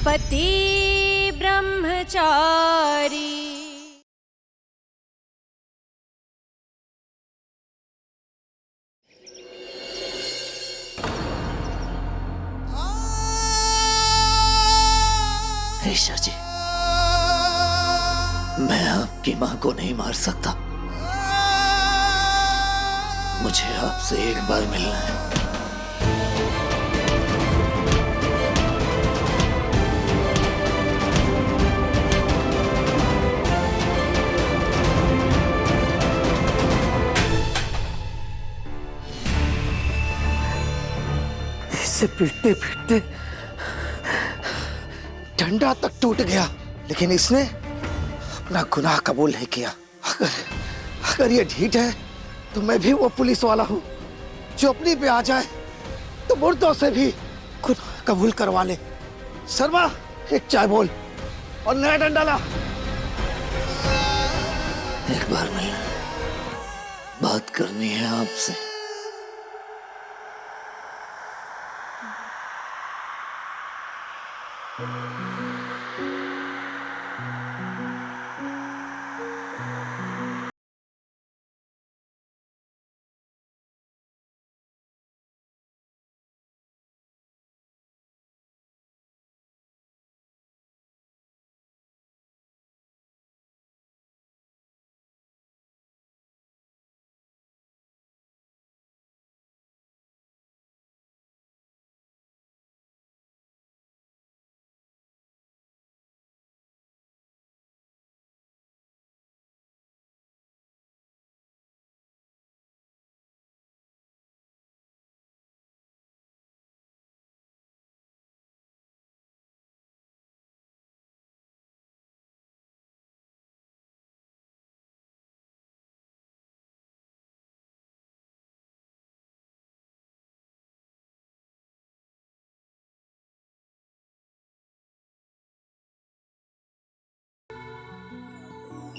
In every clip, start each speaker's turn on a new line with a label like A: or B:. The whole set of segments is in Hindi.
A: पति ब्रह्मचारी।
B: ईशा जी, मैं आपकी मां को नहीं मार सकता। मुझे आपसे एक बार मिलना है।
C: इसे पीटते पीटते डंडा तक टूट गया, लेकिन इसने अपना गुनाह कबूल नहीं किया। अगर ये ढीठ है तो मैं भी वो पुलिस वाला हूं जो अपनी पे आ जाए तो मुर्दों से भी गुनाह कबूल करवा ले। शर्मा, एक चाय बोल और नया डंडा ला।
B: एक बार मिलना है, बात करनी है आपसे।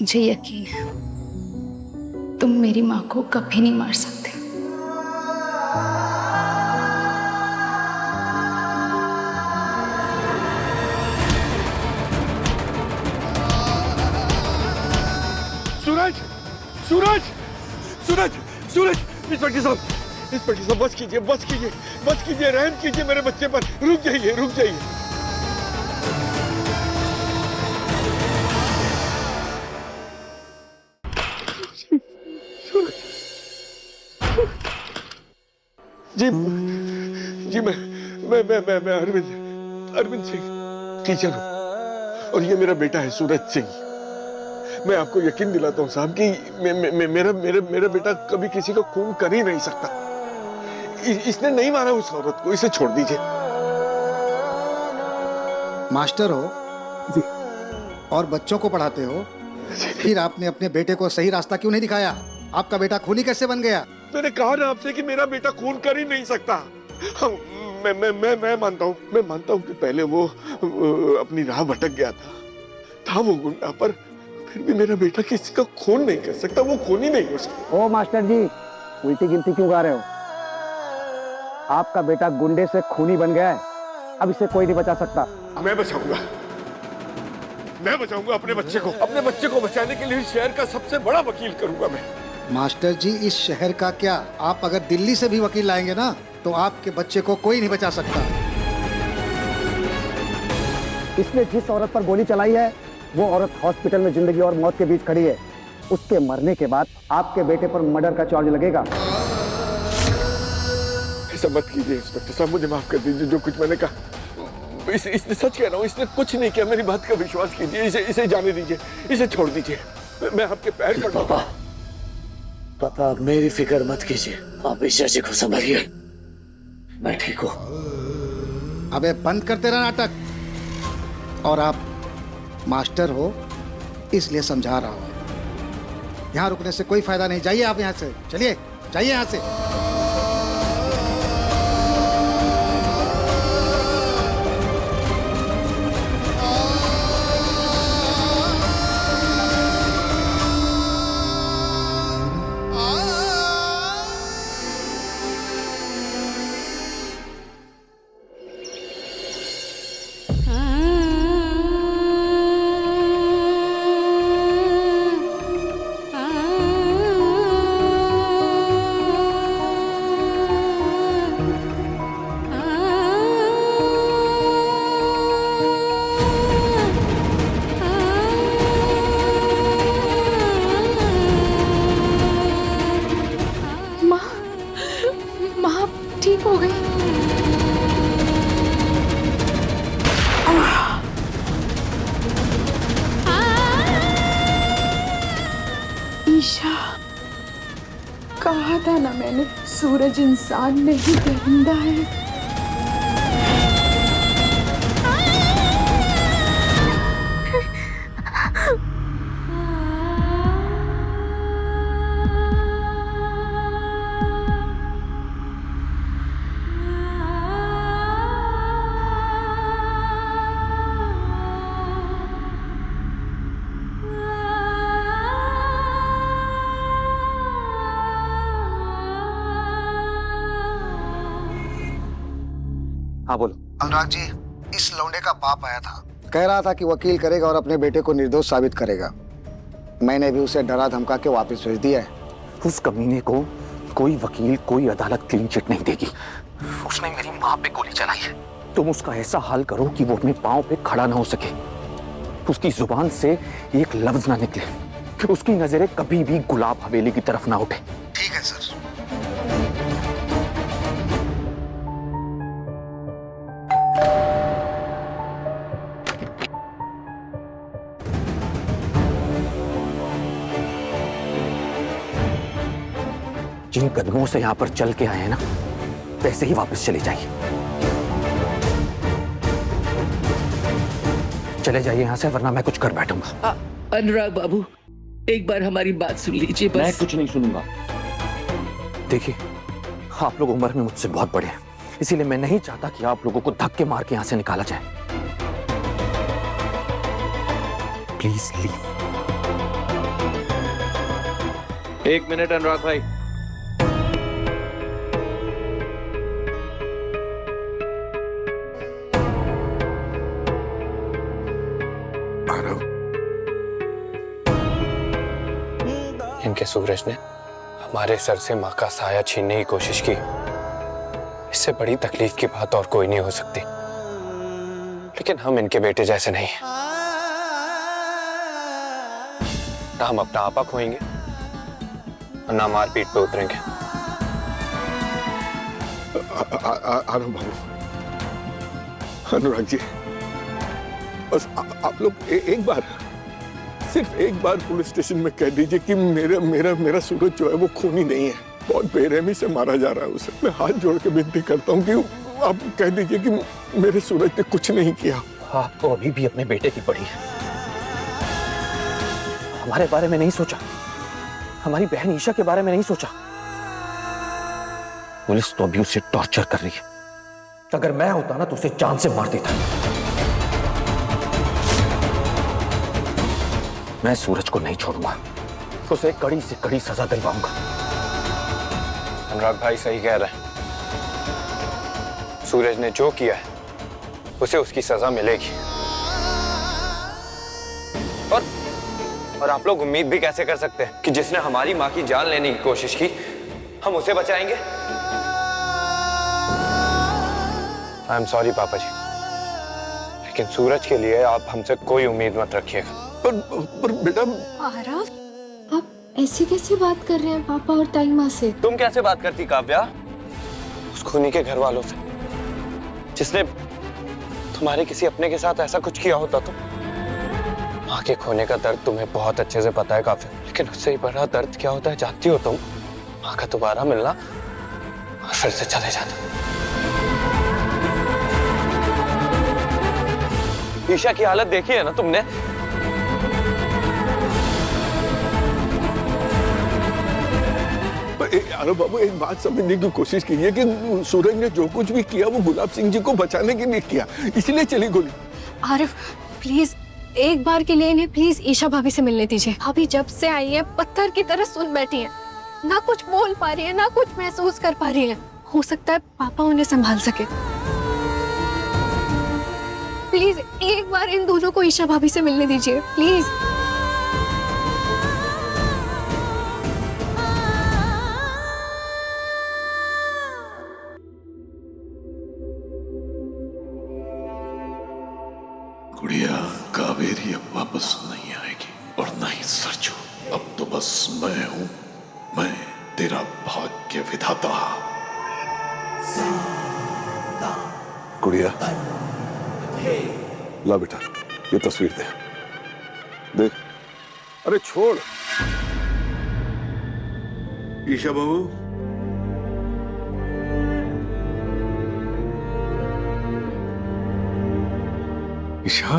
D: मुझे यकीन है तुम मेरी मां को कभी नहीं मार सकते।
E: सूरज, सूरज, सूरज, सूरज, इंस्पेक्टर साहब, इंस्पेक्टर साहब, बस कीजिए, बस कीजिए, बस कीजिए, रहम कीजिए मेरे बच्चे पर। रुक जाइए, रुक जाइए। जी जी, मैं अरविंद सिंह टीचर हूँ और ये मेरा बेटा है सूरज सिंह। मैं आपको यकीन दिलाता हूँ साहब कि मेरा बेटा कभी किसी का खून कर ही नहीं सकता। इसने नहीं मारा उस औरत को, इसे छोड़ दीजिए।
C: मास्टर हो
E: जी,
C: और बच्चों को पढ़ाते हो, फिर आपने अपने बेटे को सही रास्ता क्यों नहीं दिखाया? आपका बेटा खूनी कैसे बन गया?
E: मैंने कहा ना आपसे कि मेरा बेटा खून कर ही नहीं सकता। मैं मानता हूँ कि पहले वो अपनी राह भटक गया था वो गुंडा, पर फिर भी मेरा बेटा किसी का खून नहीं कर सकता, वो खून ही नहीं हो सकता।
F: ओ मास्टर जी, उल्टी गिनती क्यों गा रहे हो? आपका बेटा गुंडे से खूनी बन गया है, अब इसे कोई नहीं बचा सकता।
E: मैं बचाऊंगा अपने बच्चे को बचाने के लिए शहर का सबसे बड़ा वकील करूंगा मैं।
C: मास्टर जी, इस शहर का क्या, आप अगर दिल्ली से भी वकील लाएंगे ना तो आपके बच्चे को कोई नहीं बचा सकता।
F: इसने जिस औरत पर गोली चलाई है वो औरत हॉस्पिटल में जिंदगी और मौत के बीच खड़ी है। उसके मरने के बाद आपके बेटे पर मर्डर का चार्ज लगेगा।
E: ऐसा मत कीजिए इंस्पेक्टर साहब, मुझे माफ कर दीजिए। जो कुछ मैंने कहा इसने सच कह रहा हूँ, इसने कुछ नहीं किया। मेरी बात का विश्वास कीजिए, इसे जाने दीजिए, इसे छोड़ दीजिए। मैं आपके पैर पड़ता।
B: पापा, आप मेरी फिक्र मत कीजिए, आप ईशा जी को संभालिए, मैं ठीक हूँ।
C: अबे बंद कर तेरा नाटक। और आप मास्टर हो इसलिए समझा रहा हूँ, यहाँ रुकने से कोई फायदा नहीं। जाइए आप यहाँ से, चलिए जाइए यहाँ से।
A: Ah
D: कहा था ना मैंने, सूरज इंसान नहीं दरिंदा है।
F: हाँ बोलो।
C: अनुराग जी, इस लौंडे का बाप आया था, कह रहा था कि वकील करेगा और अपने बेटे को निर्दोष साबित करेगा। मैंने भी उसे डरा धमका के वापस भेज दिया है।
F: उस कमीने को कोई वकील, कोई अदालत क्लीन चिट नहीं देगी। उसने मेरी माँ पे गोली चलाई है। तुम उसका ऐसा हाल करो कि वो अपने पाँव पे खड़ा ना हो सके, उसकी जुबान से एक लफ्ज ना निकले, कि उसकी नजरें कभी भी गुलाब हवेली की तरफ ना उठे।
C: ठीक है सर।
F: जिन कदमों से यहाँ पर चल के आए हैं ना, वैसे ही वापस चले जाइए। चले जाइए यहाँ से, वरना मैं कुछ कर बैठूंगा।
B: अनुराग बाबू, एक बार हमारी बात सुन लीजिए बस।
F: मैं कुछ नहीं सुनूंगा। देखिए, आप लोग उम्र में मुझसे बहुत बड़े हैं, इसीलिए मैं नहीं चाहता कि आप लोगों को धक्के मार के यहाँ से निकाला जाए। Please leave.
A: एक मिनट अनुराग भाई।
G: इनके सूरज ने हमारे सर से माँ का साया छीनने की कोशिश की। इससे बड़ी तकलीफ की बात और कोई नहीं हो सकती, लेकिन हम इनके बेटे जैसे नहीं हैं। ना हम अपना आपा खोएंगे और ना मारपीट पे उतरेंगे।
E: आराम बाबू, अनुराग जी, बस आप लोग एक बार, सिर्फ एक बार पुलिस स्टेशन में कह दीजिए कि मेरा सूरज जो है वो खूनी नहीं है, बहुत बेरहमी से मारा जा रहा है उसे। मैं हाथ जोड़ के विनती करता हूँ कि आप कह दीजिए कि मेरे सूरज ने कुछ नहीं किया।
F: आपको अभी भी अपने बेटे की पड़ी है। हमारे बारे में नहीं सोचा, हमारी बहन ईशा के बारे में नहीं सोचा। पुलिस तो अभी उसे टॉर्चर कर रही है। अगर मैं होता ना तो उसे जान से मार देता। मैं सूरज को नहीं छोड़ूंगा, उसे कड़ी से कड़ी सजा दिलवाऊंगा।
G: अनुराग भाई सही कह रहे हैं। सूरज ने जो किया है उसे उसकी सजा मिलेगी। और आप लोग उम्मीद भी कैसे कर सकते हैं कि जिसने हमारी माँ की जान लेने की कोशिश की, हम उसे बचाएंगे? आई एम सॉरी पापा जी, लेकिन सूरज के लिए आप हमसे कोई उम्मीद मत रखिएगा।
E: पर बेटा,
D: आरव, आप ऐसी कैसी बात कर रहे हैं पापा और ताई माँ से?
G: तुम कैसे बात करती काव्या उस खूनी के घर वालों से, जिसने तुम्हारे किसी अपने के साथ ऐसा कुछ किया होता तो? माँ के खोने का दर्द तुम्हें बहुत अच्छे से पता है काव्या, लेकिन उससे ही बड़ा दर्द क्या होता है जानती हो तुम? माँ का दोबारा मिलना और फिर से चले जाना। ईशा की हालत देखी है ना तुमने?
E: अरे बाबू, एक बात समझने की कोशिश कीजिए कि सूरज ने जो कुछ भी किया वो गुलाब सिंह जी को बचाने के लिए किया, इसलिए चली गोली।
H: आरिफ, प्लीज एक बार के लिए इन्हें प्लीज ईशा भाभी से मिलने दीजिए। भाभी जब से आई है पत्थर की तरह सुन बैठी है, ना कुछ बोल पा रही है, ना कुछ महसूस कर पा रही है। हो सकता है पापा उन्हें संभाल सके। प्लीज एक बार इन दोनों को ईशा भाभी से मिलने दीजिए, प्लीज।
I: गुड़िया, कावेरी अब वापस नहीं आएगी और ना ही सरजू। अब तो बस मैं हूं, मैं तेरा भाग्य विधाता।
E: गुड़िया, ला बेटा, ये तस्वीर दे। देख। अरे छोड़। ईशा बहू, ईशा,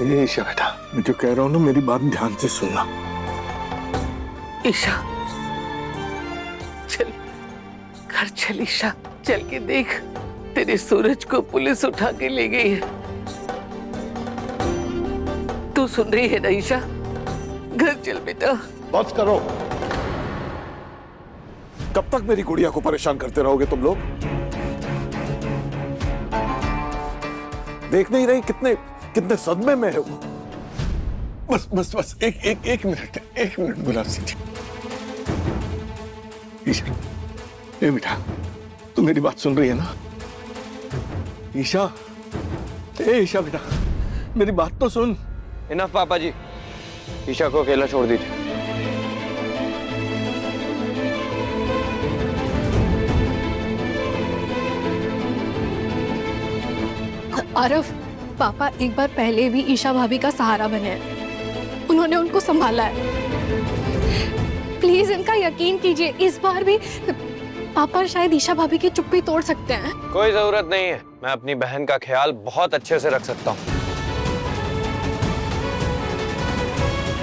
E: ए ईशा बेटा, मैं जो कह रहा हूं ना, मेरी बात ध्यान से सुनना।
J: ईशा, चल घर चल ईशा, चल के देख, तेरे सूरज को पुलिस उठा के ले गई है। तू सुन रही है ना ईशा? घर चल बेटा।
I: बस करो। कब तक मेरी गुड़िया को परेशान करते रहोगे तुम लोग? देख नहीं रही कितने कितने सदमे में है वो।
E: बस बस बस एक मिनट गुलाब सिंह जी। ईशा, ए बेटा, तू मेरी बात सुन रही है ना? ईशा, ए ईशा बेटा, मेरी बात तो सुन।
G: इनफ पापा जी, ईशा को अकेला छोड़ दीजिए।
H: आरव, पापा एक बार पहले भी ईशा भाभी का सहारा बने हैं। उन्होंने उनको संभाला है। प्लीज इनका यकीन कीजिए, इस बार भी पापा शायद ईशा भाभी की चुप्पी तोड़ सकते हैं।
G: कोई जरूरत नहीं है, मैं अपनी बहन का ख्याल बहुत अच्छे से रख सकता हूँ।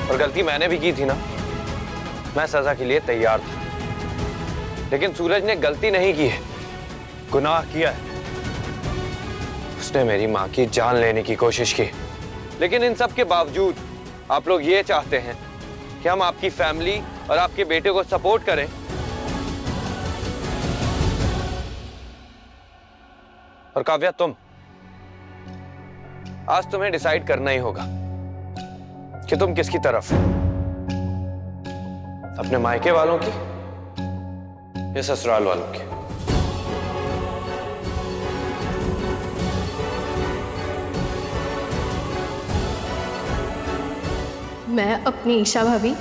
G: और गलती मैंने भी की थी ना, मैं सजा के लिए तैयार था। लेकिन सूरज ने गलती नहीं की है, गुनाह किया है। उसने मेरी माँ की जान लेने की कोशिश की। लेकिन इन सब के बावजूद आप लोग ये चाहते हैं कि हम आपकी फैमिली और आपके बेटे को सपोर्ट करें। और काव्या, तुम आज तुम्हें डिसाइड करना ही होगा कि तुम किसकी तरफ हो, अपने मायके वालों की या ससुराल वालों की।
H: मैं अपनी ईशा भाभी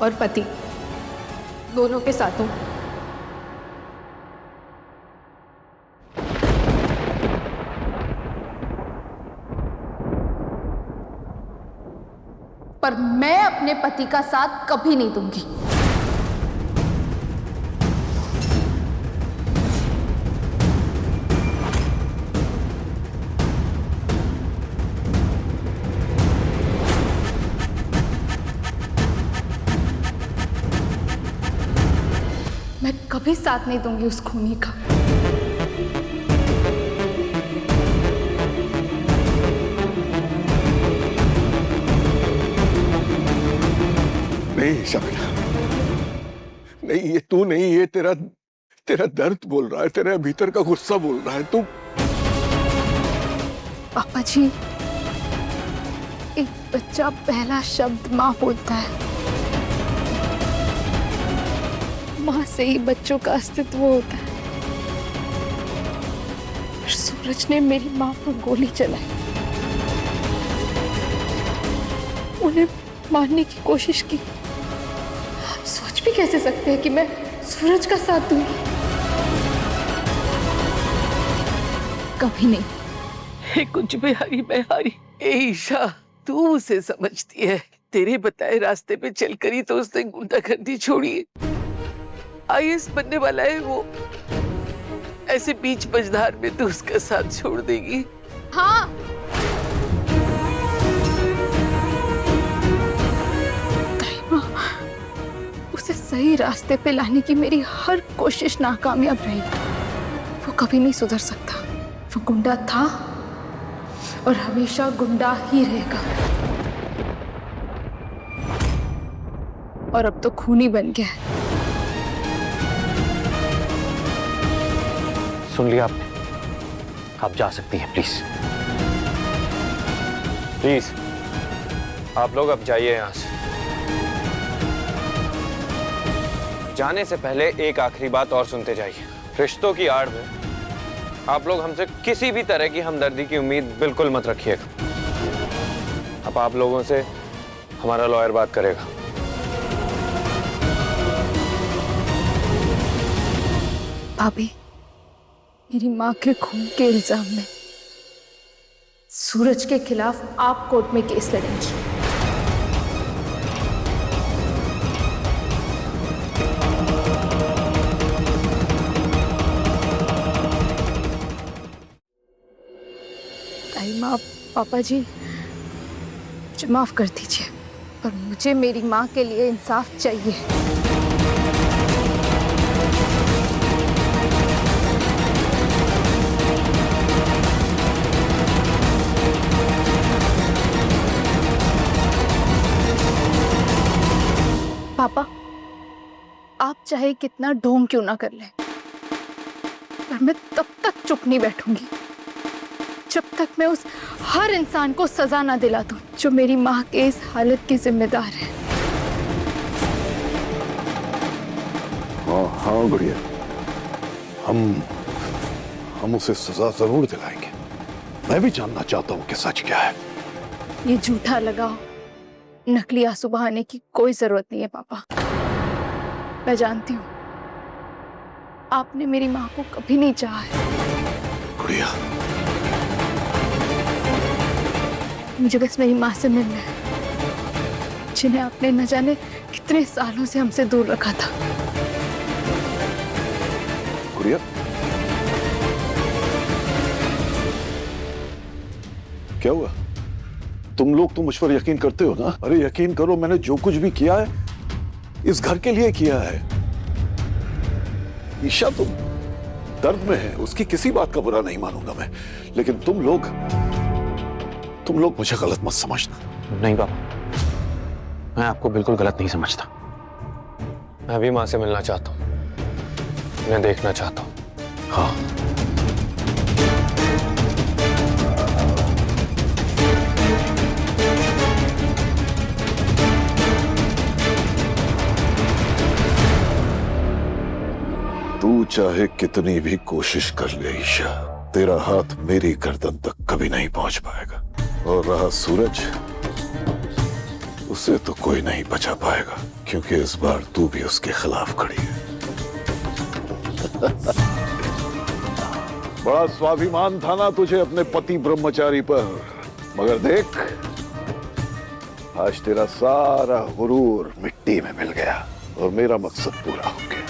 H: और पति दोनों के साथ हूँ।
D: पर मैं अपने पति का साथ कभी नहीं दूंगी। मैं कभी साथ नहीं दूंगी उस खूनी का।
E: नहीं ईशा बेटा, नहीं, ये तू नहीं, ये तेरा दर्द बोल रहा है, तेरे भीतर का गुस्सा बोल रहा है। तू
D: पापा जी, एक बच्चा पहला शब्द माँ बोलता है। माँ से ही बच्चों का अस्तित्व होता है। सूरज ने मेरी माँ पर गोली चलाई, उन्हें मारने की कोशिश की। आप सोच भी कैसे सकते हैं कि मैं सूरज का साथ दूंगी? कभी नहीं।
J: हे कुछ बिहारी बिहारी। ए ईशा, तू उसे समझती है, तेरे बताए रास्ते पे चलकर ही तो उसने गुंडागर्दी छोड़ी है। IAS बनने वाला है वो, ऐसे बीच बजधार में तू उसका साथ छोड़ देगी?
D: हाँ, ताइमा, उसे सही रास्ते पे लाने की मेरी हर कोशिश नाकामयाब रही। वो कभी नहीं सुधर सकता। वो गुंडा था और हमेशा गुंडा ही रहेगा। और अब तो खूनी बन गया है।
F: सुन लिया आपने? आप जा सकती हैं, प्लीज।
G: प्लीज आप लोग अब जाइए यहां से। जाने से पहले एक आखिरी बात और सुनते जाइए। रिश्तों की आड़ में आप लोग हमसे किसी भी तरह की हमदर्दी की उम्मीद बिल्कुल मत रखिएगा। अब आप लोगों से हमारा लॉयर बात करेगा।
D: भाभी, मेरी माँ के खून के इल्जाम में सूरज के खिलाफ आप कोर्ट में केस लड़ेंगी। दाई माँ, पापा जी मुझे माफ कर दीजिए, पर मुझे मेरी माँ के लिए इंसाफ चाहिए। पापा, आप चाहे कितना ढोंग क्यों ना कर लें, पर मैं तब तक चुप नहीं बैठूंगी जब तक मैं उस हर इंसान को सजा ना दिला दूं जो मेरी माँ के इस हालत की जिम्मेदार है।
I: हाँ हाँ गुड़िया, हम उसे सजा जरूर दिलाएंगे। मैं भी जानना चाहता हूँ कि सच क्या है।
D: ये झूठा लगाओ, नकली आंसू बहाने की कोई जरूरत नहीं है पापा। मैं जानती हूँ आपने मेरी माँ को कभी नहीं चाहा है।
I: गुड़िया,
D: मुझे बस मेरी माँ से मिलना है, जिन्हें आपने न जाने कितने सालों से हमसे दूर रखा था।
I: गुड़िया, क्या हुआ? तुम लोग तो मुझ पर यकीन करते हो ना? अरे यकीन करो, मैंने जो कुछ भी किया है इस घर के लिए किया है। ईशा तो दर्द में है, उसकी किसी बात का बुरा नहीं मानूंगा मैं, लेकिन तुम लोग मुझे गलत मत समझना।
F: नहीं बाबा, मैं आपको बिल्कुल गलत नहीं समझता।
G: मैं भी माँ से मिलना चाहता हूँ, मैं देखना चाहता हूँ।
I: हाँ, तू चाहे कितनी भी कोशिश कर ले ईशा, तेरा हाथ मेरी गर्दन तक कभी नहीं पहुंच पाएगा। और रहा सूरज, उसे तो कोई नहीं बचा पाएगा, क्योंकि इस बार तू भी उसके खिलाफ खड़ी है। बड़ा स्वाभिमान था ना तुझे अपने पति ब्रह्मचारी पर, मगर देख आज तेरा सारा गुरूर मिट्टी में मिल गया और मेरा मकसद पूरा हो गया।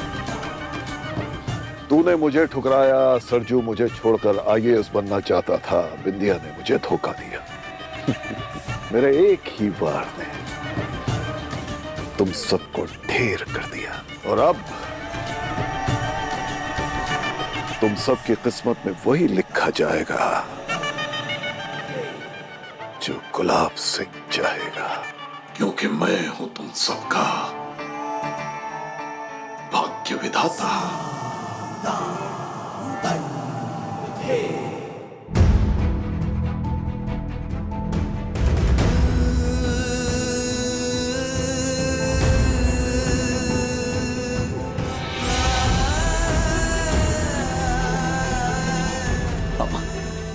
I: तूने मुझे ठुकराया, सरजू मुझे छोड़कर आईएएस बनना चाहता था, बिंदिया ने मुझे धोखा दिया। मेरे एक ही वार ने तुम सबको ढेर कर दिया, और अब तुम सबकी किस्मत में वही लिखा जाएगा जो गुलाब सिंह चाहेगा, क्योंकि मैं हूं तुम सबका भाग्य विधाता।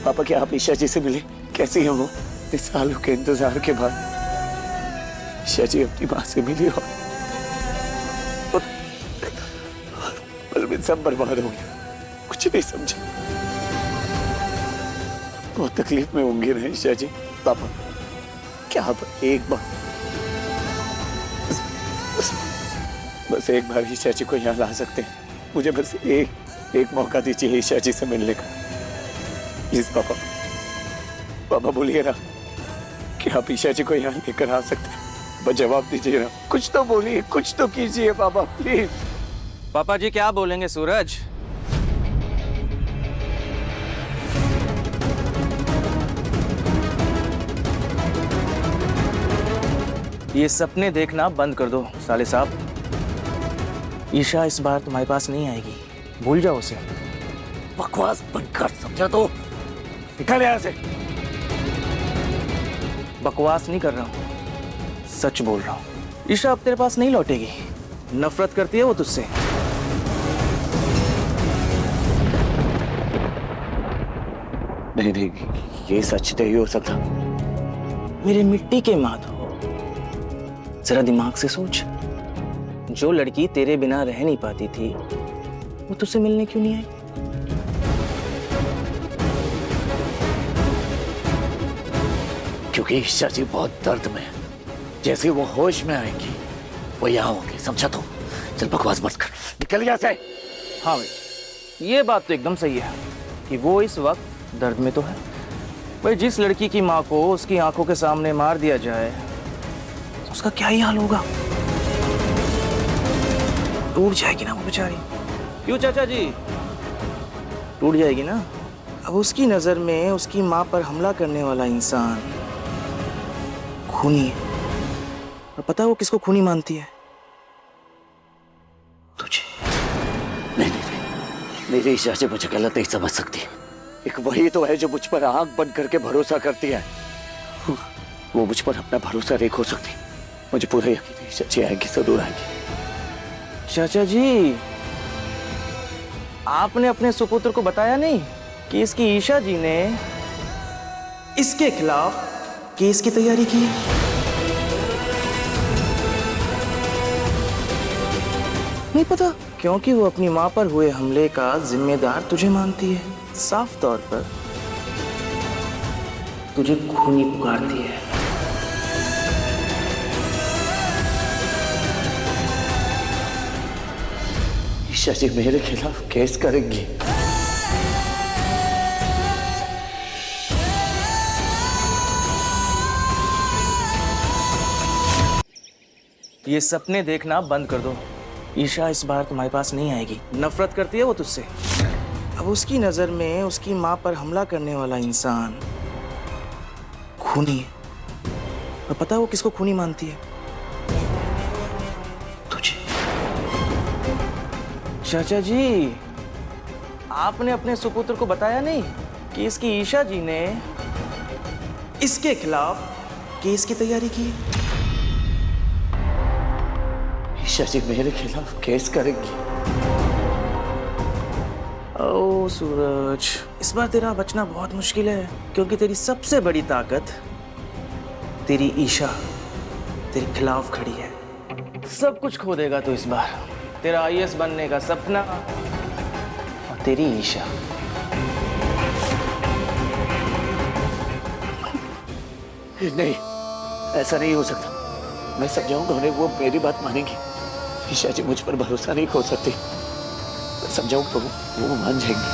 B: पापा, क्या आप ईशा जी से मिले? कैसी हैं वो? इतने सालों के इंतजार के बाद ईशा जी अपनी माँ से मिली और सब बर्बाद हो गया, कुछ नहीं समझा। बहुत तकलीफ में होंगे ना ईशा जी? पापा, क्या आप एक बार बस एक बार ईशा जी को यहाँ ला सकते हैं? मुझे बस एक मौका दीजिए ईशा जी से मिलने का, प्लीज पापा। पापा बोलिए ना कि आप ईशा जी को यहाँ लेकर आ सकते हैं। बस जवाब दीजिए ना, कुछ तो बोलिए, कुछ तो कीजिए पापा, प्लीज।
K: पापा जी क्या बोलेंगे सूरज? ये सपने देखना बंद कर दो साले साहब। ईशा इस बार तुम्हारे पास नहीं आएगी, भूल जाओ उसे।
B: बकवास बंद कर, समझा तो? निकल यहाँ से।
K: बकवास नहीं कर रहा हूँ, सच बोल रहा हूँ। ईशा अब तेरे पास नहीं लौटेगी, नफरत करती है वो तुझसे।
B: नहीं, ये सच नहीं हो सकता।
K: मेरे मिट्टी के माधो, जरा दिमाग से सोच, जो लड़की तेरे बिना रह नहीं पाती थी वो तुझसे मिलने क्यों नहीं आई?
B: क्योंकि ईशा जी बहुत दर्द में है। जैसे वो होश में आएंगी वो यहाँ होंगी, समझा तो? चल बकवास मत कर, निकल यहाँ से।
K: हाँ भाई, ये बात तो एकदम सही है कि वो इस वक्त दर्द में तो है, भाई जिस लड़की की माँ को उसकी आंखों के सामने मार दिया जाए उसका क्या ही हाल होगा। टूट जाएगी ना वो बेचारी। क्यों चाचा जी? टूट जाएगी ना। अब उसकी नजर में उसकी माँ पर हमला करने वाला इंसान खूनी है। और पता है वो किसको खूनी मानती है? तुझे।
B: नहीं नहीं नहीं, मेरी ईशा जी मुझे गलत नहीं समझ सकती। एक वही तो है जो मुझ पर आंख बंद करके भरोसा करती है। वो मुझ पर अपना भरोसा नहीं खो सकती। मुझे पूरा यकीन है ईशा जी आएंगी, जरूर आएंगी।
K: चाचा जी, आपने अपने सुपुत्र को बताया नहीं कि इसकी ईशा जी ने इसके खिलाफ केस की तैयारी की है? नहीं पता, क्योंकि वो अपनी माँ पर हुए हमले का जिम्मेदार तुझे मानती है। साफ तौर पर तुझे खूनी पुकारती है।
B: ईशा जी मेरे खिलाफ केस करेंगी।
K: ये सपने देखना बंद कर दो। ईशा इस बार तुम्हारे पास नहीं आएगी। नफरत करती है वो तुझसे। अब उसकी नजर में उसकी माँ पर हमला करने वाला इंसान खूनी है। और पता है वो किसको खूनी मानती है? तुझे। चाचा जी, आपने अपने सुपुत्र को बताया नहीं कि इसकी ईशा जी ने इसके खिलाफ केस की तैयारी की है?
B: ईशा जी मेरे खिलाफ केस करेंगी।
K: ओ सूरज, इस बार तेरा बचना बहुत मुश्किल है, क्योंकि तेरी सबसे बड़ी ताकत तेरी ईशा तेरे खिलाफ खड़ी है। सब कुछ खो देगा तू इस बार। तेरा आईएएस बनने का सपना और तेरी ईशा।
B: नहीं, ऐसा नहीं हो सकता। मैं समझाऊंगा उन्हें, वो मेरी बात मानेंगी। ईशा जी मुझ पर भरोसा नहीं खो सकती। समझाऊंगा वो मान जाएंगी।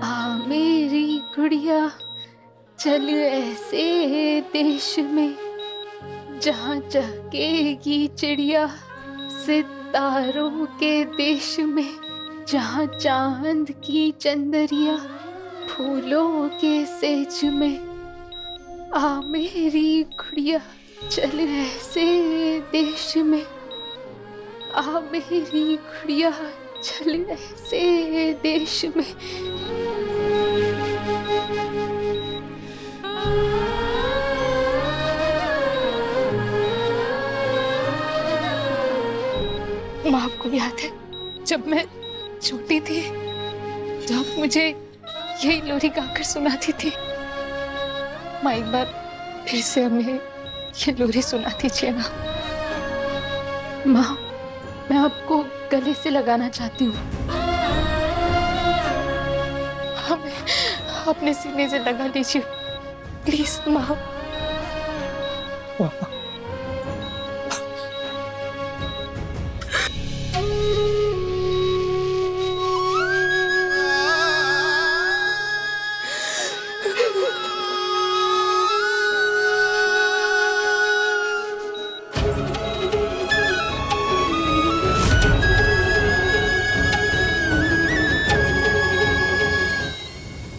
D: आ मेरी गुड़िया चल ऐसे देश में जहाँ चहकेगी चिड़िया, सितारों के देश में जहाँ चांद की चंदरिया, फूलों के सेज में। आ मेरी गुड़िया चल ऐसे देश में, आ मेरी गुड़िया चल ऐसे देश में। माँ, आपको याद है जब मैं छोटी थी, जब मुझे यही लोरी गाकर सुनाती थी? माँ, एक बार फिर से हमें ये लोरी सुना दीजिए ना। माँ, मैं आपको गले से लगाना चाहती हूँ। हमें अपने सीने से लगा लीजिए प्लीज माँ।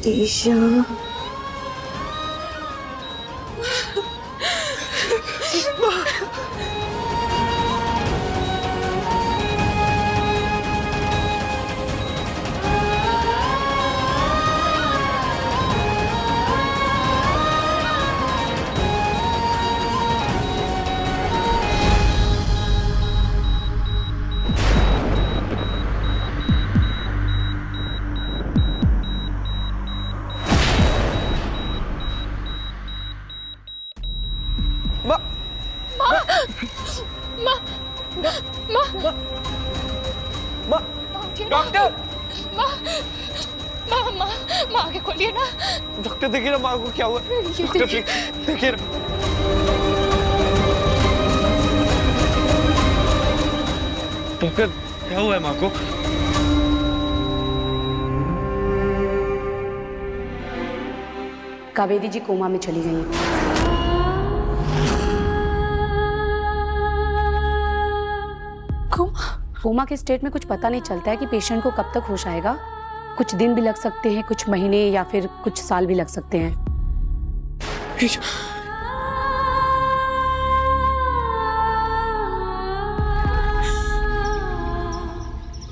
H: ईशा,
G: डॉक्टर,
D: माँ आगे खोलिए ना।
G: डॉक्टर देखिए ना माँ को क्या हुआ। डॉक्टर प्लीज देखिए ना। डॉक्टर, क्या हुआ है माँ को?
L: कावेरी जी कोमा में चली गई हैं। कोमा के स्टेट में कुछ पता नहीं चलता है कि पेशेंट को कब तक होश आएगा। कुछ दिन भी लग सकते हैं, कुछ महीने या फिर कुछ साल भी लग सकते हैं।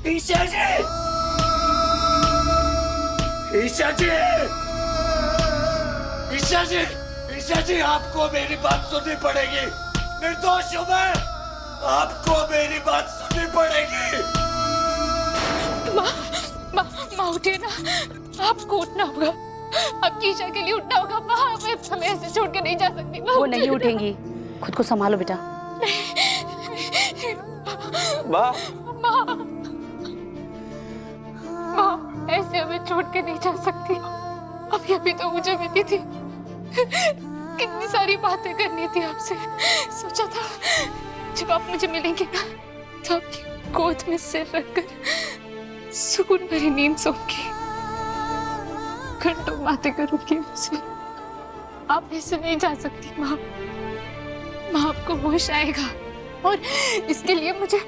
B: ईशा जी! ईशा जी! ईशा जी! ईशा जी, आपको मेरी बात सुननी पड़ेगी। निर्दोष हूं मैं, आपको मेरी बात सुननी पड़ेगी।
D: माँ उठिए ना, आपको उठना होगा। आपकी ईशा के लिए उठना होगा। माँ, हमें ऐसे छोड़ के नहीं जा सकती।
L: वो नहीं उठेंगी, खुद को संभालो बेटा।
G: माँ,
D: माँ, ऐसे हमें छोड़ के नहीं जा सकती। अभी अभी तो मुझे मिली थी, कितनी सारी बातें करनी थी आपसे। सोचा था जब आप मुझे मिलेंगे ना, तो आपकी गोद में सिर रखकर सुकून भरी नींद सोऊंगी, घंटों बातें करूंगी आपसे। आप ऐसे नहीं जा सकती माँ। माँ, आपको होश आएगा, और इसके लिए मुझे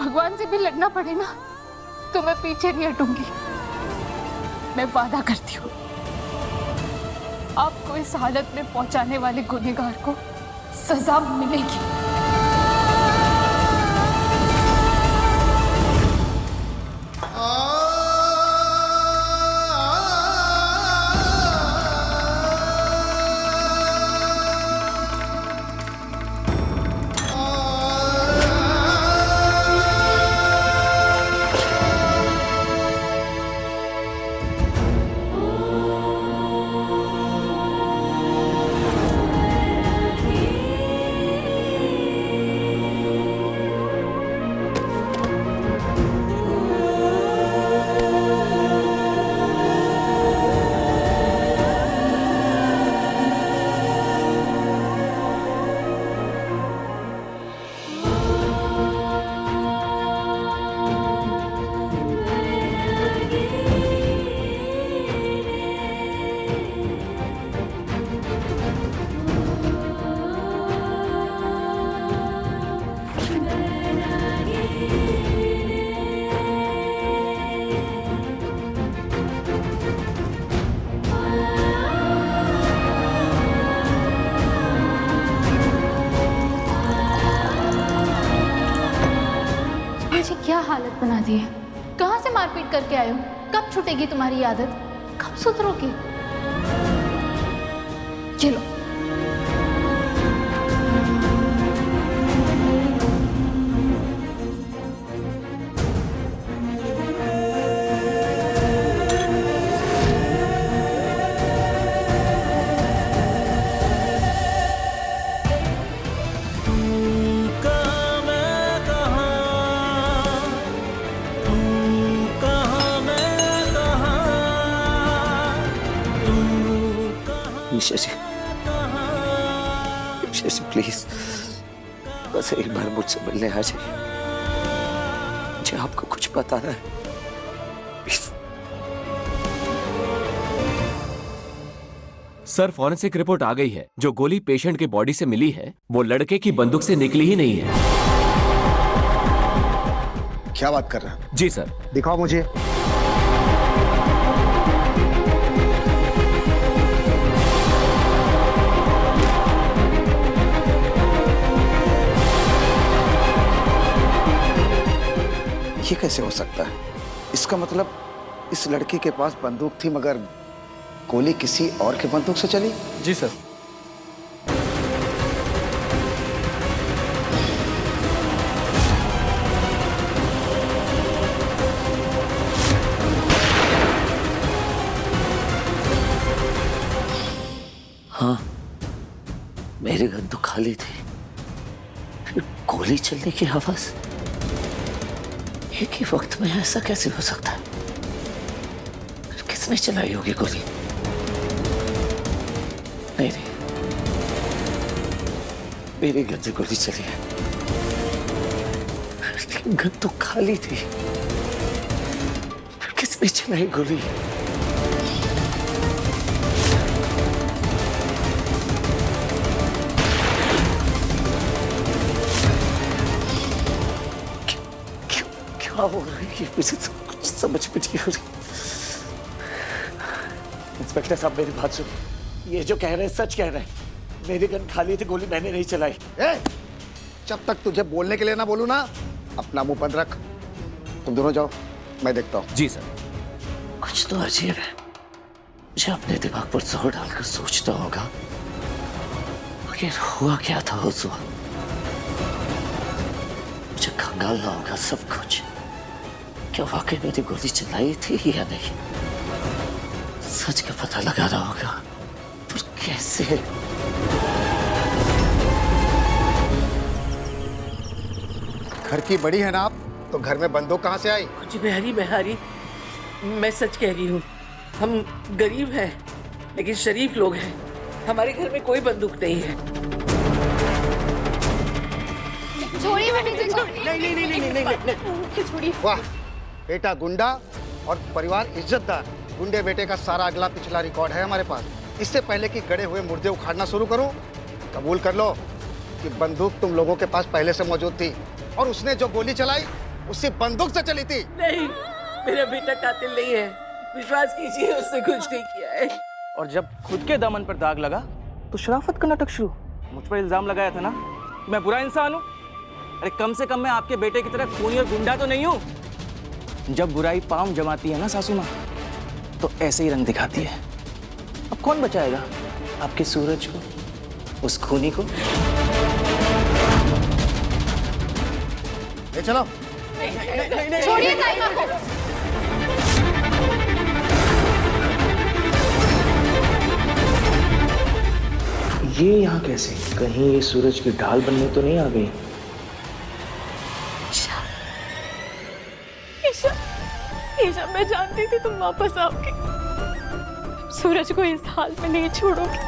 D: भगवान से भी लड़ना पड़े ना, तो मैं पीछे नहीं हटूंगी। मैं वादा करती हूँ, आपको इस हालत में पहुंचाने वाले गुनहगार को सजा मिलेगी। क्या हालत बना दी है। कहां से मारपीट करके आए हो? कब छूटेगी तुम्हारी आदत? कब सुधरोगी? चलो।
B: ईशा जी, ईशा जी प्लीज, बस एक बार मुझसे मिलने आ जाइए। मुझे आपको कुछ बताना है, प्लीज।
M: सर, फॉरेंसिक रिपोर्ट आ गई है। जो गोली पेशेंट के बॉडी से मिली है वो लड़के की बंदूक से निकली ही नहीं है।
C: क्या बात कर रहे हैं?
M: जी सर।
C: दिखाओ मुझे। ये कैसे हो सकता है? इसका मतलब इस लड़की के पास बंदूक थी, मगर गोली किसी और के बंदूक से चली?
G: जी सर।
B: हाँ, मेरी बंदूक खाली थी, फिर गोली चलने की आवाज। एक ही वक्त में ऐसा कैसे हो सकता है? किसने चलाई होगी गोली? नहीं, मेरी गंदी गोली चली है।
C: गन तो खाली थी, किसने चलाई गोली? क्या हो रहा है? ये मुझे कुछ समझ में नहीं आ रही। इंस्पेक्टर साहब मेरी बात सुन, ये जो कह रहे हैं सच कह रहे हैं। मेरी गन खाली थी, गोली मैंने नहीं चलाई।
N: जब तक तुझे बोलने के लिए ना बोलूं ना, अपना मुंह बंद रख। तुम दोनों जाओ, मैं देखता हूँ।
M: जी सर।
C: कुछ तो अजीब है। मुझे अपने दिमाग पर जोर डालकर सोचना होगा आखिर हुआ क्या था उस वक्त। मुझे खंगालना होगा सब कुछ। क्या वाकई मैंने गोली चलाई थी या नहीं? सच का पता लगाना होगा, पर कैसे?
N: घर की बड़ी है ना आप, तो घर में बंदूक कहाँ से आई?
J: कुछ बिहारी बिहारी, मैं सच कह रही हूँ। हम गरीब हैं लेकिन शरीफ लोग हैं। हमारे घर में कोई बंदूक नहीं है।
H: छोड़िए नहीं, छोड़िए।
N: वाह बेटा गुंडा और परिवार इज्जतदार। गुंडे बेटे का सारा अगला पिछला रिकॉर्ड है हमारे पास। इससे पहले कि गड़े हुए मुर्दे उखाड़ना शुरू करूं, कबूल कर लो कि बंदूक तुम लोगों के पास पहले से मौजूद थी और उसने जो गोली चलाई उसी बंदूक से चली थी।
J: नहीं, मेरा बेटा कातिल नहीं है। विश्वास कीजिए, उसने कुछ नहीं किया है।
K: और जब खुद के दामन पर दाग लगा तो शराफत का नाटक शुरू। मुझ पर इल्जाम लगाया था ना कि मैं बुरा इंसान हूँ। अरे कम से कम मैं आपके बेटे की तरह खूनी और गुंडा तो नहीं हूँ। जब बुराई पांव जमाती है ना सासू माँ, तो ऐसे ही रंग दिखाती है। अब कौन बचाएगा आपके सूरज को, उस खूनी को?
N: ले चलो।
H: छोड़िए ताइमा को।
K: ये यहाँ कैसे? कहीं ये सूरज की ढाल बनने तो नहीं आ गई?
H: ईशा, ईशा, मैं जानती थी तुम वापस आओगे। सूरज को इस हाल में नहीं छोड़ोगे।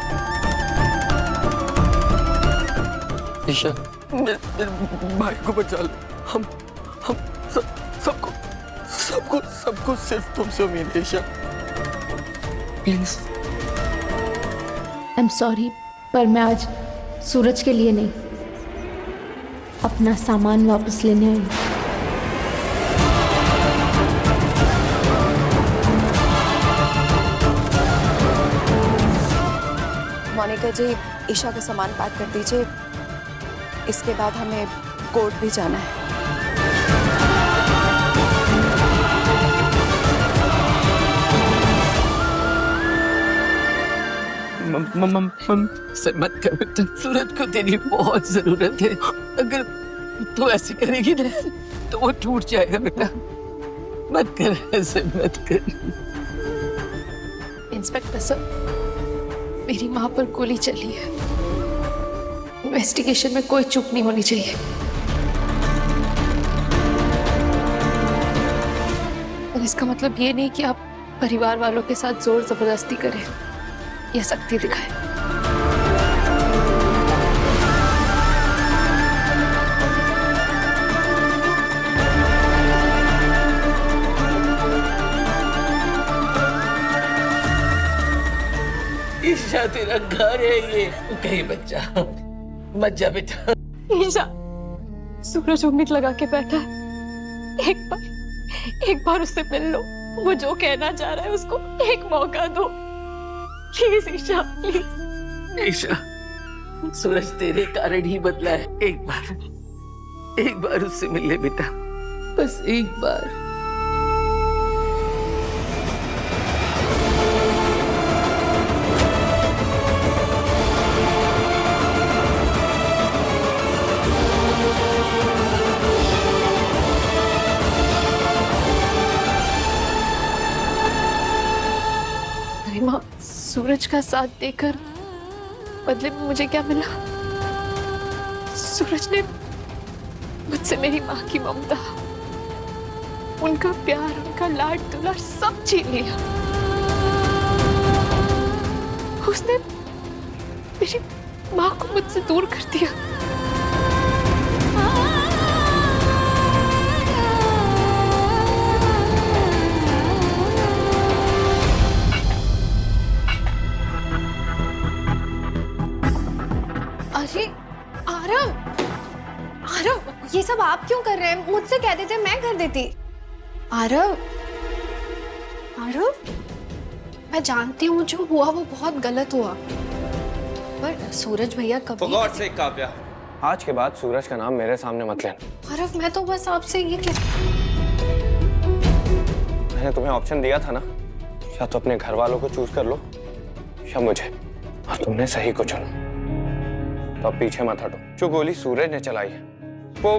G: ईशा, मेरे भाई को बचा लो। हम सबको सिर्फ तुमसे उम्मीद है Isha, please.
D: I am sorry, पर मैं आज सूरज के लिए नहीं, अपना सामान वापस लेने आई हूँ।
O: मोनिका जी, ईशा का सामान पैक कर दीजिए। इसके बाद हमें कोर्ट भी जाना है।
J: से मत कर बेटा, सूरज को तेरी बहुत जरूरत है। अगर तू ऐसे करेगी ना तो वो टूट जाएगा बेटा। मत कर, ऐसे मत कर।
D: इंस्पेक्टर सर, मेरी माँ पर गोली चली है। इन्वेस्टिगेशन में कोई चूक नहीं होनी चाहिए। और इसका मतलब ये नहीं कि आप परिवार वालों के साथ जोर जबरदस्ती करें या सख्ती दिखाएं।
J: ईशा, तेरा घर है ये, कहीं बच्चा मत जा बेटा।
H: ईशा, सूरज उम्मीद लगा के बैठा है। एक बार उससे मिल लो। वो जो कहना चाह रहा है उसको एक मौका दो। Please Isha, please.
J: ईशा, सूरज तेरे कारण ही बदला है। एक बार उससे मिल ले बेटा, बस एक बार।
D: माँ, सूरज का साथ देकर बदले में मुझे क्या मिला? सूरज ने मुझसे मेरी माँ की ममता, उनका प्यार, उनका लाड दुलार सब छीन लिया। उसने मेरी माँ को मुझसे दूर कर दिया।
H: अरे आरव, आरव, ये सब आप क्यों कर रहे हैं? मुझसे कह देते, मैं कर देती। आरव, आरव, मैं जानती हूँ जो हुआ वो बहुत गलत हुआ, पर सूरज भैया कभी।
G: For God's sake, काव्या, आज के बाद सूरज का नाम मेरे सामने मत लेना।
H: आरव, मैं तो बस आपसे ये
G: मैंने तुम्हें ऑप्शन दिया था ना, या तो अपने घर वालों को चूज कर लो या मुझे, और तुमने सही को चुना। तो अब पीछे मत हटो। जो गोली सूरज ने चलाई है वो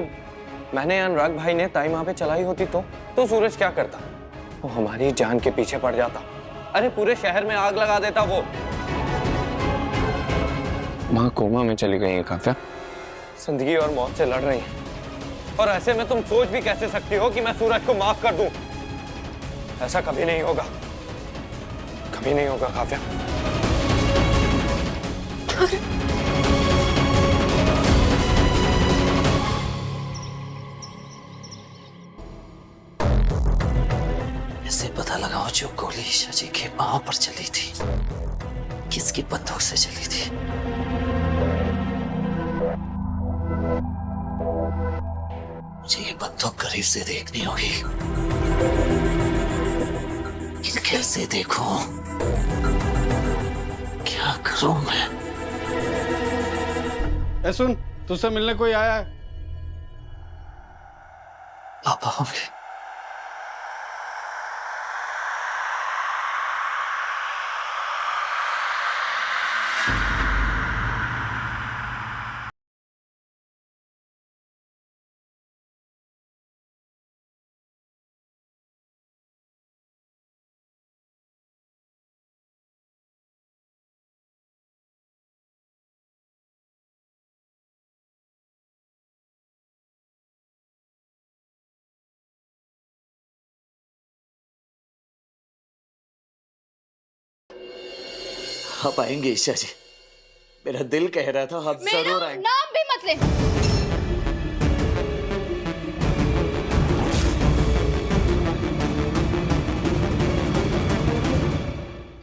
G: मैंने या अनुराग भाई ने ताई माँ पे चलाई होती तो सूरज क्या करता? वो हमारी जान के पीछे पड़ जाता। अरे पूरे शहर में आग लगा देता वो। माँ कोमा में चली गई है काव्या, जिंदगी और मौत से लड़ रही है, और ऐसे में तुम सोच भी कैसे सकती हो कि मैं सूरज को माफ कर दूं? ऐसा कभी नहीं होगा, कभी नहीं होगा काव्या।
C: इससे पता लगाओ जो गोली ईशा जी के पांव पर चली थी किसकी बंदूक से चली थी। मुझे ये बंदूक करीब से देखनी होगी। कैसे देखूं? क्या करूं मैं?
N: ए सुन, तुझसे मिलने कोई आया है?
C: पापा होंगे। आप आएंगे ईशा जी, मेरा दिल कह रहा था आप जरूर आएंगे।
H: नाम भी मत ले।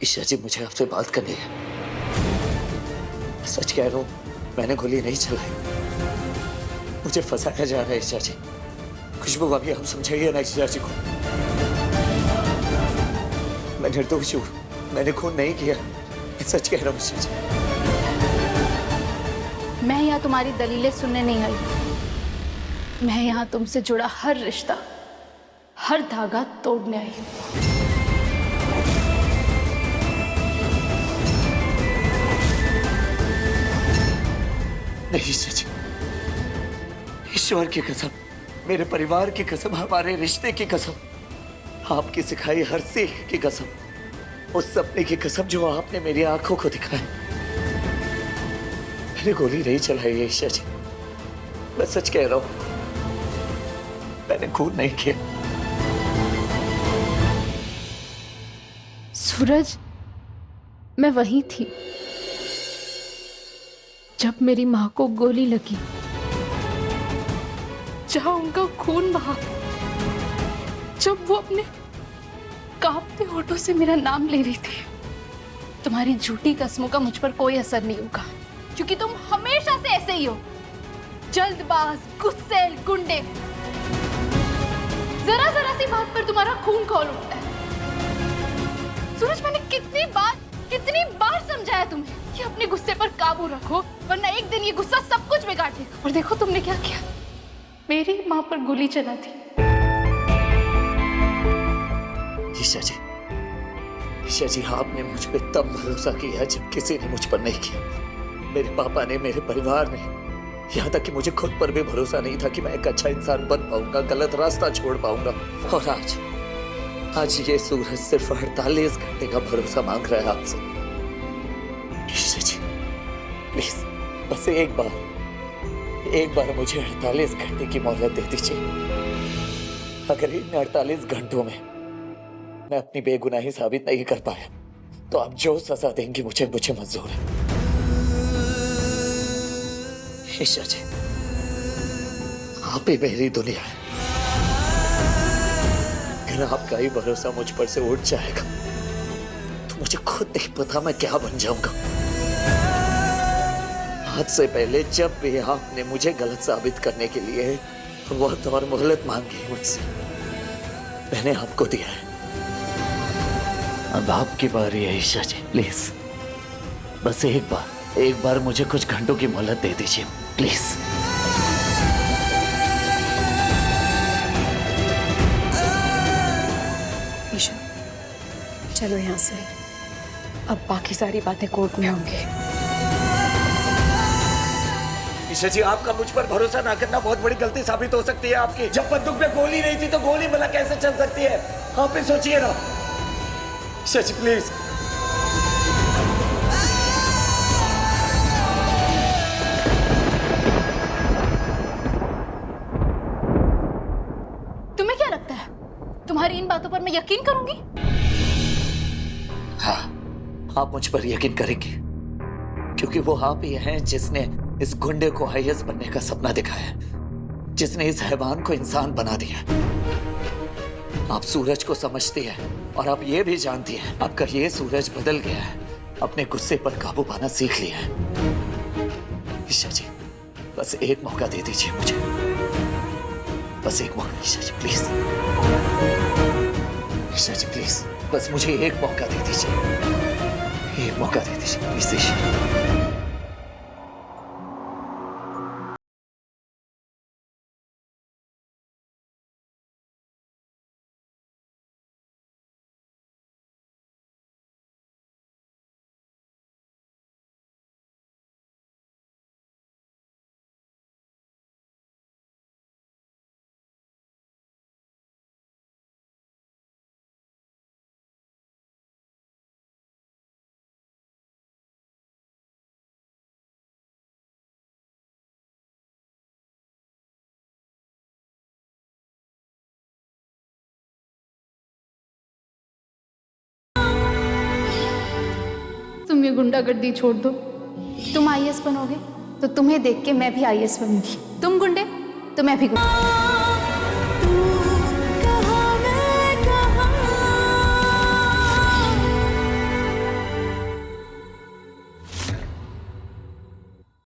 C: ईशा जी, मुझे आपसे बात करनी है। सच कह रहा हूं, मैंने गोली नहीं चलाई, मुझे फंसाया जा रहा है ईशा जी। खुशबू अभी आप समझाइए ना ईशा जी को। मैं निर्दोष हूं, मैंने खून नहीं किया, सच कह रहा हूँ ईशा जी।
D: मैं यहाँ तुम्हारी दलीलें सुनने नहीं आई, मैं यहाँ तुमसे जुड़ा हर रिश्ता, हर धागा तोड़ने आई हूँ।
C: नहीं ईशा जी, ईश्वर की कसम, मेरे परिवार की कसम, हमारे रिश्ते की कसम, आपकी सिखाई हर सीख की कसम, उस सपने की कसम जो आपने मेरी आंखों को दिखाया। मैंने गोली नहीं चलाई है ईशा जी, मैं सच कह रहा हूं, मैंने खून नहीं किया।
D: सूरज, मैं वहीं थी जब मेरी माँ को गोली लगी, जहां उनका खून बहा, जब वो अपने कांपते होठों से मेरा नाम ले रही थी। तुम्हारी झूठी कसमों का मुझ पर कोई असर नहीं होगा, क्योंकि तुम हमेशा से ऐसे ही हो, जल्दबाज, गुस्सैल, गुंडे। जरा जरा सी बात पर तुम्हारा खून खौल उठता है। सूरज, मैंने कितनी बार समझाया तुम्हें कि अपने गुस्से पर काबू रखो, वरना एक दिन ये गुस्सा सब कुछ बिगाड़ देगा। और देखो तुमने क्या किया, मेरी माँ पर गोली चला दी।
C: ईशा जी, आपने मुझ पे तब भरोसा किया जब किसी ने मुझ पर नहीं किया। मेरे पापा ने, मेरे परिवार ने, यहाँ तक कि मुझे खुद पर भी भरोसा नहीं था कि मैं एक अच्छा इंसान बन पाऊंगा, गलत रास्ता छोड़ पाऊंगा। और आज ये सूरज सिर्फ 48 घंटे का भरोसा मांग रहा है आपसे। ईशा जी, प्लीज बस एक बार मुझे 48 घंटे की मोहलत दे दीजिए। अगर इन 48 घंटों में मैं अपनी बेगुनाही साबित नहीं कर पाया तो आप जो सजा देंगी मुझे मंजूर है। ईशा जी, आप ही मेरी दुनिया है। अगर आपका ही भरोसा मुझ पर से उठ जाएगा तो मुझे खुद नहीं पता मैं क्या बन जाऊंगा। आज से पहले जब भी आपने मुझे गलत साबित करने के लिए वक्त और मोहलत मांगी मुझसे, मैंने आपको दिया है। अब आपकी बारी है ईशा जी, प्लीज बस एक बार मुझे कुछ घंटों की मोहलत दे दीजिए प्लीज।
L: ईशा चलो यहाँ से, अब बाकी सारी बातें कोर्ट में होंगी।
C: ईशा जी, आपका मुझ पर भरोसा ना करना बहुत बड़ी गलती साबित हो सकती है आपकी। जब बंदूक में गोली नहीं थी तो गोली भला कैसे चल सकती है? आप भी सोचिए ना। ईशा जी प्लीज।
D: तुम्हें क्या लगता है तुम्हारी इन बातों पर मैं यकीन करूंगी?
C: हाँ, आप मुझ पर यकीन करेंगे क्योंकि वो आप ही हैं जिसने इस गुंडे को आईएएस बनने का सपना दिखाया, जिसने इस हैवान को इंसान बना दिया। आप सूरज को समझती हैं और आप ये भी जानती हैं आपका ये सूरज बदल गया है, अपने गुस्से पर काबू पाना सीख लिया है। ईशा जी बस एक मौका दे दीजिए मुझे, बस एक मौका ईशा जी प्लीज। ईशा जी प्लीज बस मुझे एक मौका दे दीजिए, एक मौका दे दीजिए प्लीज ईशा।
D: तुम ये गुंडागर्दी छोड़ दो। तुम आईएएस बनोगे तो तुम्हें देख के मैं भी आईएएस बनूंगी। तुम गुंडे तो मैं भी गुंडा।